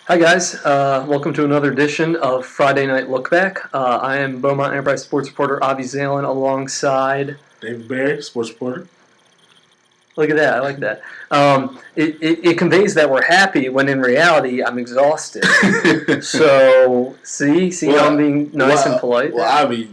Hi guys, welcome to another edition of Friday Night Look Back. I am Beaumont Enterprise sports reporter Avi Zalen alongside. David Barry, sports reporter. Look at that, I like that. It conveys that we're happy when in reality I'm exhausted. So see how I'm being nice and polite. Well, Avi,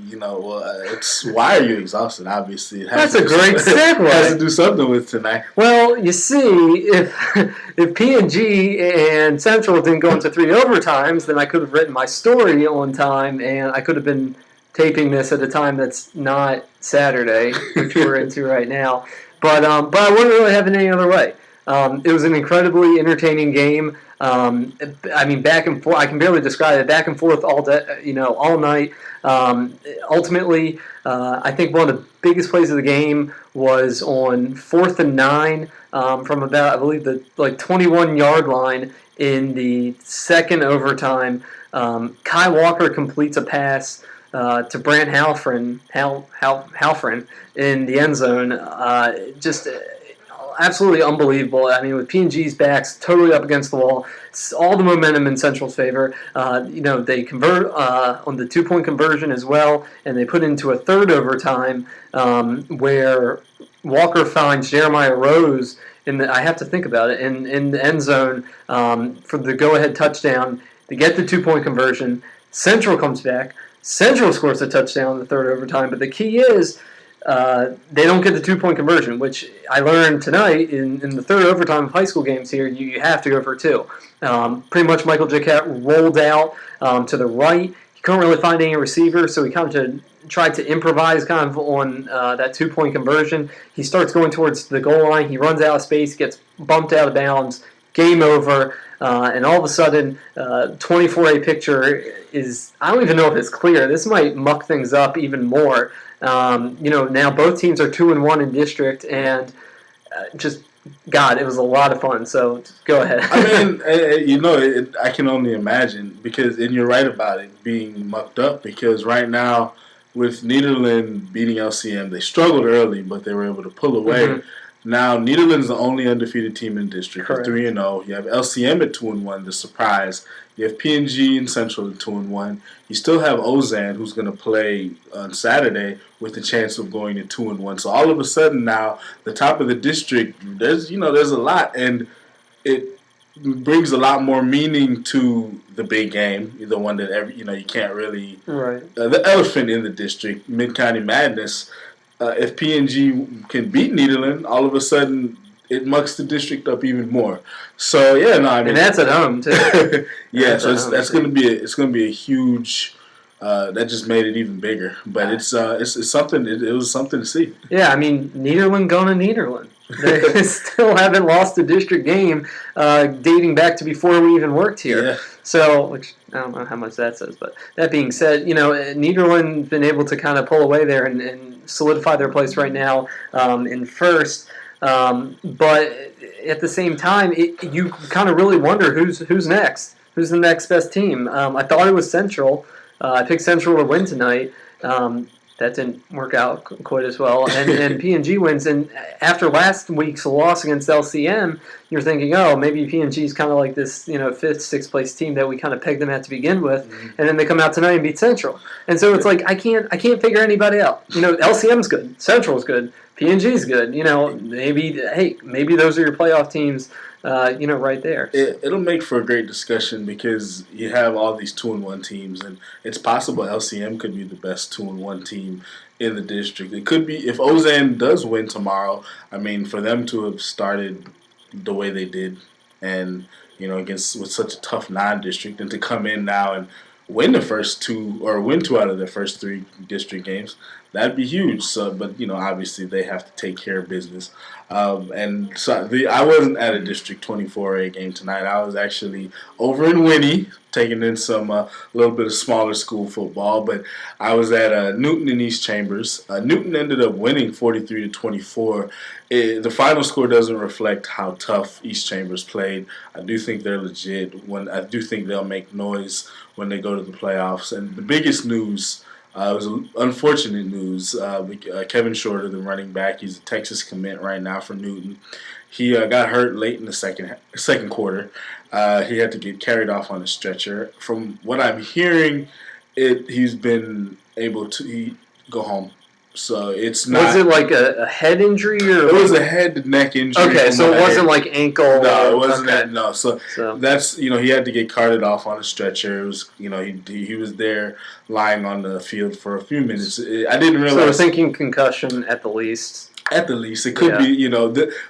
it's why are you exhausted? Obviously, That's a great segue. It has to do something with tonight. Well, you see, if P&G and Central didn't go into 3 overtimes, then I could have written my story on time, and I could have been taping this at a time that's not Saturday, which we're into right now. But I wouldn't really have it any other way. It was an incredibly entertaining game. Back and forth. I can barely describe it. Back and forth all day, all night. Ultimately, I think one of the biggest plays of the game was on 4th and 9 from about, I believe, the 21-yard line in the second overtime. Kai Walker completes a pass to Brant Halfren in the end zone. Just absolutely unbelievable. I mean, with P&G's backs totally up against the wall, all the momentum in Central's favor. They convert on the 2-point conversion as well, and they put into a third overtime where Walker finds Jeremiah Rose I have to think about it, in the end zone for the go-ahead touchdown. They get the 2-point conversion. Central comes back. Central scores a touchdown in the third overtime, but the key is they don't get the 2-point conversion, which I learned tonight in the third overtime of high school games here, you have to go for 2. Pretty much Michael Jacquet rolled out to the right. He couldn't really find any receiver, so he kind of tried to improvise kind of on that 2-point conversion. He starts going towards the goal line. He runs out of space, gets bumped out of bounds. Game over. And all of a sudden, 24A picture is, I don't even know if it's clear. This might muck things up even more. Now both teams are 2-1 in district, and God, it was a lot of fun. So go ahead. I mean, I can only imagine and you're right about it being mucked up because right now with Nederland beating LCM, they struggled early, but they were able to pull away. Mm-hmm. Now, Nederland's the only undefeated team in district at 3-0. You have LCM at 2-1, the surprise. You have P&G and Central at 2-1. You still have Ozan, who's going to play on Saturday with the chance of going to 2-1. So all of a sudden now, the top of the district, there's a lot, and it brings a lot more meaning to the big game, the one that you can't really right. The elephant in the district, Mid-County Madness. If P&G can beat Nederland, all of a sudden it mucks the district up even more. So and that's at home too. That's going to be a huge. That just made it even bigger, but it's something. It was something to see. Yeah, I mean, Nederland going to Nederland. They still haven't lost a district game dating back to before we even worked here. Yeah. So, which I don't know how much that says, but that being said, Nederland's been able to kind of pull away there and solidify their place right now in first. But at the same time, you kind of really wonder who's next. Who's the next best team? I thought it was Central. I picked Central to win tonight. That didn't work out quite as well. And P&G wins. And after last week's loss against LCM, you're thinking, oh, maybe P&G is kind of like this, 5th, 6th place team that we kind of pegged them at to begin with. Mm-hmm. And then they come out tonight and beat Central. And so it's like I can't figure anybody out. LCM's good, Central's good, P&G's good. Maybe those are your playoff teams. Right there. It'll make for a great discussion because you have all these 2-1 teams, and it's possible LCM could be the best 2-1 team in the district. It could be if Ozan does win tomorrow. I mean, for them to have started the way they did, and against with such a tough non-district, and to come in now and win the first 2 or win 2 out of their first 3 district games, that'd be huge. So, but obviously they have to take care of business. And so I wasn't at a District 24A game tonight. I was actually over in Winnie, taking in some little bit of smaller school football. But I was at Newton in East Chambers. Newton ended up winning 43-24. The final score doesn't reflect how tough East Chambers played. I do think they're legit. I do think they'll make noise when they go to the playoffs. And the biggest news. It was unfortunate news. Kevin Shorter, the running back, he's a Texas commit right now for Newton. He got hurt late in the second quarter. He had to get carried off on a stretcher. From what I'm hearing, he's been able to go home. So it's not. Was it like a head injury or? It was a head neck injury. Okay, so it wasn't like ankle. No, it wasn't okay. that. No, so that's he had to get carted off on a stretcher. It was he was there lying on the field for a few minutes. I didn't realize. So we're thinking concussion at the least. At the least, it could be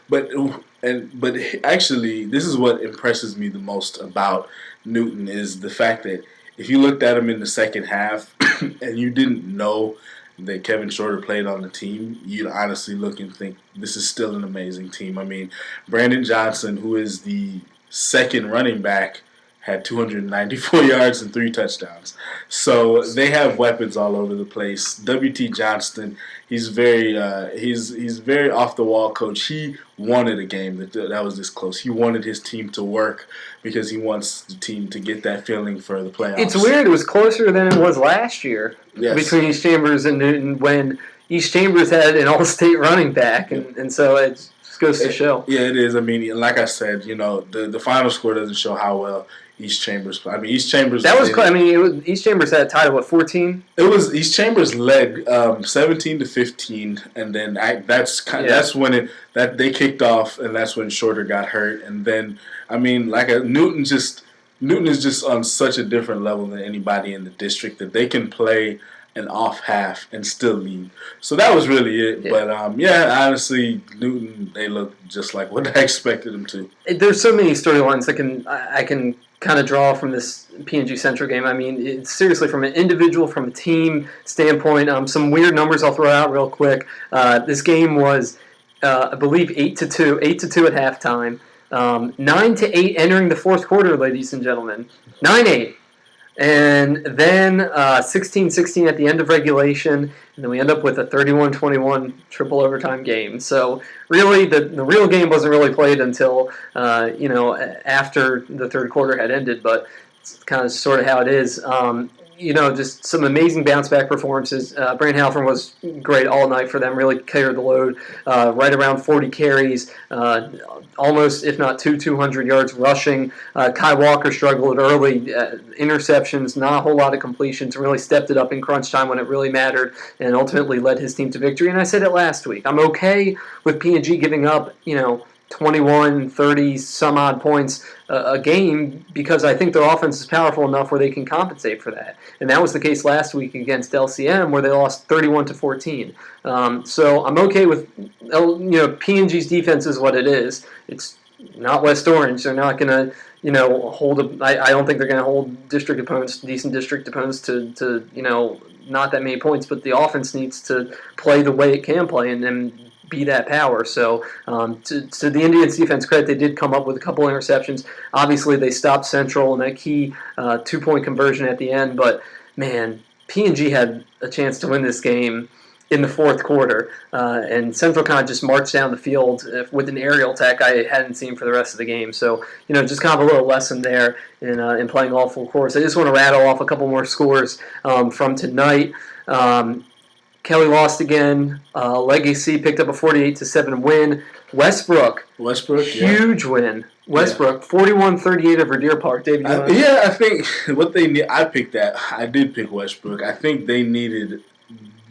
but actually, this is what impresses me the most about Newton is the fact that if you looked at him in the second half and you didn't know that Kevin Shorter played on the team, you'd honestly look and think this is still an amazing team. I mean, Brandon Johnson, who is the second running back, had 294 yards and 3 touchdowns. So they have weapons all over the place. W.T. Johnston, he's very off the wall coach. He wanted a game that was this close. He wanted his team to work because he wants the team to get that feeling for the playoffs. It's weird. It was closer than it was last year between East Chambers and Newton when East Chambers had an all-state running back, and so it just goes to show. Yeah, it is. I mean, like I said, the final score doesn't show how well East Chambers. I mean, East Chambers. That was. East Chambers had a title at 14. It was East Chambers led 17-15, and then that's when they kicked off, and that's when Shorter got hurt, and then Newton is just on such a different level than anybody in the district that they can play an off half and still lead. So that was really it. Yeah. But honestly, Newton, they look just like what I expected them to. There's so many storylines I can kind of draw from this PNG Central game. I mean, it's seriously from an individual, from a team standpoint. Some weird numbers I'll throw out real quick. This game was, I believe, 8-2 at halftime. 9-8 entering the fourth quarter, ladies and gentlemen. 9-8. And then 16-16 at the end of regulation, and then we end up with a 31-21 triple overtime game. So really, the real game wasn't really played until after the third quarter had ended, but it's kind of sort of how it is. Just some amazing bounce back performances. Brant Halford was great all night for them, really carried the load, right around 40 carries, almost, if not 200 yards rushing. Kai Walker struggled early, interceptions, not a whole lot of completions, really stepped it up in crunch time when it really mattered, and ultimately led his team to victory. And I said it last week, I'm okay with P&G giving up, 21, 30 some odd points a game because I think their offense is powerful enough where they can compensate for that. And that was the case last week against LCM where they lost 31-14. So I'm okay with, P&G's defense is what it is. It's not West Orange. They're not going to, hold I don't think they're going to hold decent district opponents to not that many points, but the offense needs to play the way it can play and be that power. So to the Indians' defense credit, they did come up with a couple interceptions. Obviously, they stopped Central in that key 2-point conversion at the end. But, man, P&G had a chance to win this game in the fourth quarter. And Central kind of just marched down the field with an aerial attack I hadn't seen for the rest of the game. So, just kind of a little lesson there in playing all full course. I just want to rattle off a couple more scores from tonight. Kelly lost again. Legacy picked up a 48-7 win. Westbrook, huge win. Westbrook, 41-38 over Deer Park. Dave, I think what they need. I did pick Westbrook. I think they needed.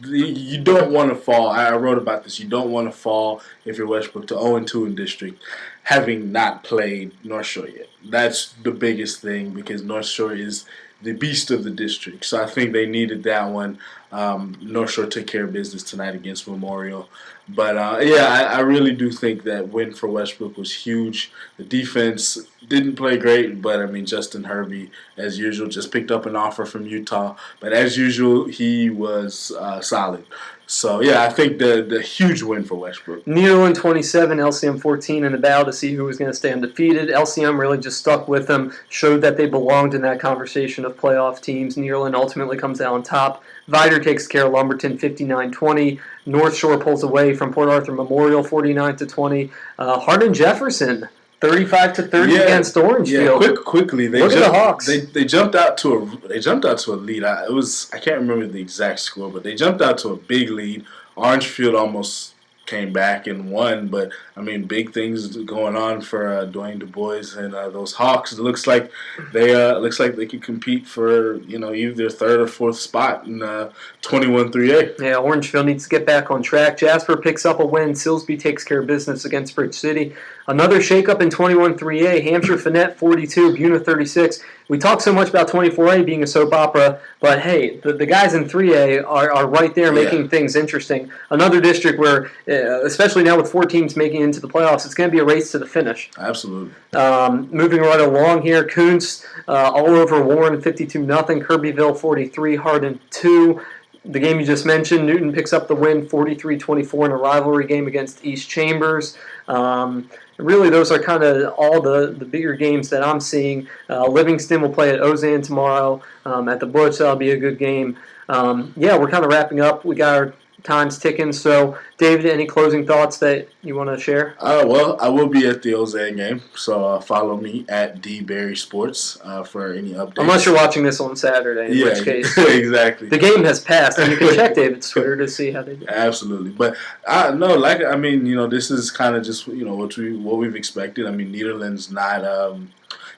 You don't want to fall. I wrote about this. You don't want to fall if you're Westbrook to 0-2 in district, having not played North Shore yet. That's the biggest thing because North Shore is the beast of the district. So I think they needed that one. North Shore took care of business tonight against Memorial. But, I really do think that win for Westbrook was huge. The defense didn't play great, but, Justin Hervey, as usual, just picked up an offer from Utah. But as usual, he was solid. So, I think the huge win for Westbrook. Nederland 27, LCM 14 in the battle to see who was going to stay undefeated. LCM really just stuck with them, showed that they belonged in that conversation of playoff teams. Nederland ultimately comes out on top. Vider takes care of Lumberton 59-20. North Shore pulls away from Port Arthur Memorial 49-20. Hardin Jefferson 35-30 against Orangefield. Quickly. Look at the Hawks. They jumped out to a lead. I can't remember the exact score, but they jumped out to a big lead. Orangefield almost came back and won. But I mean, big things going on for Dwayne Du Bois and those Hawks. It looks like they could compete for either third or fourth spot in 21-3A. Yeah, Orangefield needs to get back on track. Jasper picks up a win. Silsbee takes care of business against Bridge City. Another shakeup in 21-3A. Hampshire Finette 42, Buna 36. We talk so much about 24A being a soap opera, but hey, the guys in 3A are right there making things interesting. Another district where, especially now with 4 teams making it into the playoffs, it's going to be a race to the finish. Absolutely. Moving right along here, Kuntz all over Warren 52-0, Kirbyville 43, Hardin 2. The game you just mentioned, Newton picks up the win 43-24 in a rivalry game against East Chambers. Really, those are kind of all the bigger games that I'm seeing. Livingston will play at Ozan tomorrow at the Butch. That'll be a good game. We're kind of wrapping up. We got our time's ticking. So, David, any closing thoughts that you want to share? Well, I will be at the Ozan game, so follow me at DBerry Sports for any updates. Unless you're watching this on Saturday, in which case exactly. The game has passed, and you can check David's Twitter to see how they do. Absolutely, but this is kind of just what we've expected. I mean, Nederland's not.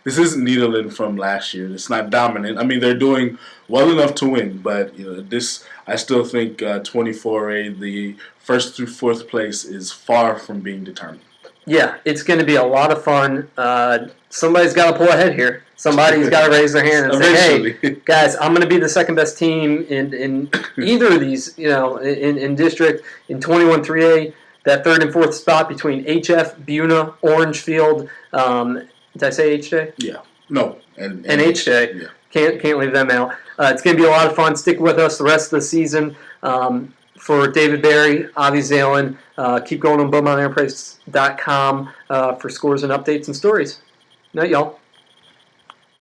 This isn't Nederland from last year. It's not dominant. I mean, they're doing well enough to win, but this. I still think 24A, the first through fourth place, is far from being determined. Yeah, it's going to be a lot of fun. Somebody's got to pull ahead here. Somebody's got to raise their hand and say, "Hey, guys, I'm going to be the second best team in either of these. In district in 21-3A, that third and fourth spot between HF, Buna, Orangefield. Did I say HJ? Yeah. No. And HJ. Yeah. Can't leave them out. It's going to be a lot of fun. Stick with us the rest of the season. For David Berry, Avi Zalen, keep going on BeaumontEnterprise.com for scores and updates and stories. Night, y'all.